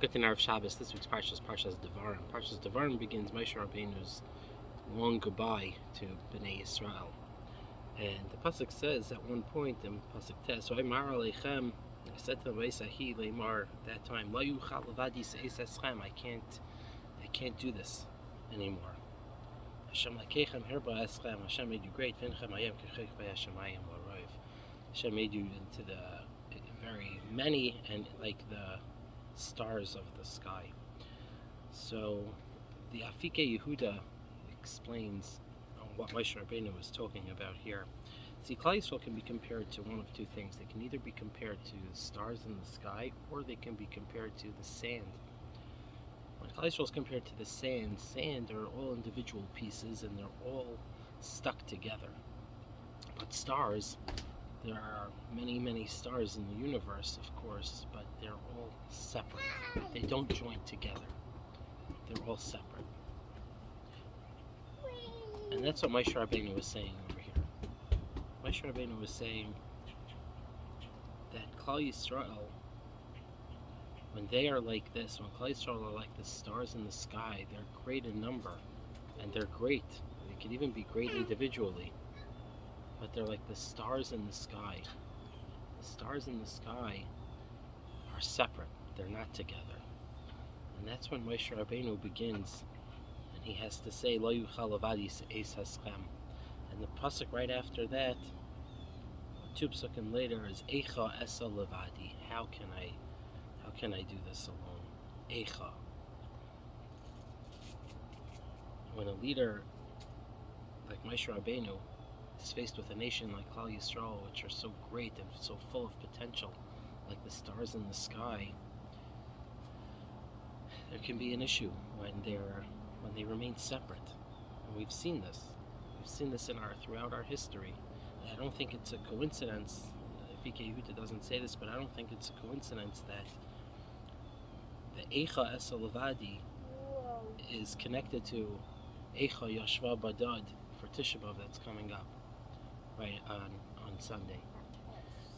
Good to know of Shabbos. This week's Parshas Devarim. Parshas Devarim begins Moshe Rabbeinu's long goodbye to Bnei Yisrael. And the pasuk says at one point in pasuk Tes, "So I said to Veisahi Leimar that time, Lo yuchal levadi se'es eschem. I can't do this anymore. Hashem lakechem herba eschem. Hashem made you great. Vinchem ayem kechech b'Hashemayim l'roiv. Hashem made you into the very many and like the stars of the sky." So the Afike Yehuda explains what Moshe Rabbeinu was talking about here. See, Klal Yisrael can be compared to one of two things. They can either be compared to the stars in the sky, or they can be compared to the sand. When Klal Yisrael is compared to the sand are all individual pieces and they're all stuck together. But stars, there are many, many stars in the universe, of course, but they're all separate. They don't join together. They're all separate. And that's what Moshe Rabbeinu was saying over here. Moshe Rabbeinu was saying that Klal Yisrael, when they are like this, when Klal Yisrael are like the stars in the sky, they're great in number, and they're great. They can even be great individually, but they're like the stars in the sky. The stars in the sky are separate. They're not together. And that's when Moshe Rabbeinu begins, and he has to say, Lo yuchal levadi se'es haschem. And the pasuk right after that, two pasukim later, is Eicha esa levadi. How can I do this alone? Eicha. When a leader like Moshe Rabbeinu is faced with a nation like Klal Yisrael, which are so great and so full of potential, like the stars in the sky, there can be an issue when they remain separate. And we've seen this. We've seen this throughout our history. I don't think it's a coincidence. Fike Yehuda doesn't say this, but I don't think it's a coincidence that the Eicha Esa Levadi is connected to Eicha Yashva Badad for Tisha B'Av that's coming up right on Sunday.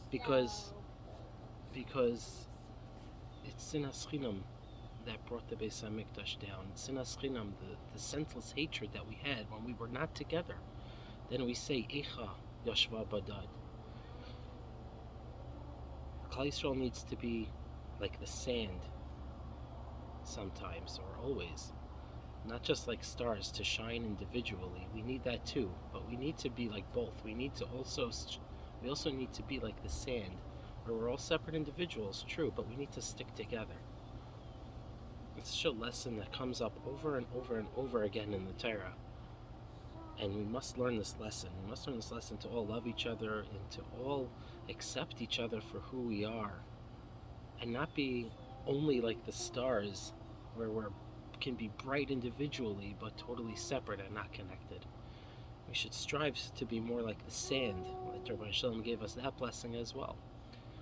Because it's Sinas Chinam that brought the Beis HaMikdash down. Sinas Chinam, the senseless hatred that we had when we were not together. Then we say Eicha Yashva Badad. Klal Yisrael needs to be like the sand sometimes, or always. Not just like stars to shine individually. We need that too, but we need to be like both. We also need to be like the sand, where we're all separate individuals, true, but we need to stick together. It's such a lesson that comes up over and over and over again in the Torah. And we must learn this lesson. We must learn this lesson to all love each other and to all accept each other for who we are. And not be only like the stars, where we can be bright individually but totally separate and not connected. We should strive to be more like the sand. The Torah Shalom gave us that blessing as well.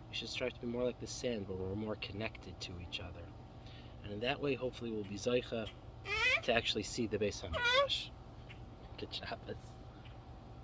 We should strive to be more like the sand, where we're more connected to each other. And in that way, hopefully, we'll be Zaycha to actually see the Beis HaMikdash. Good Shabbos.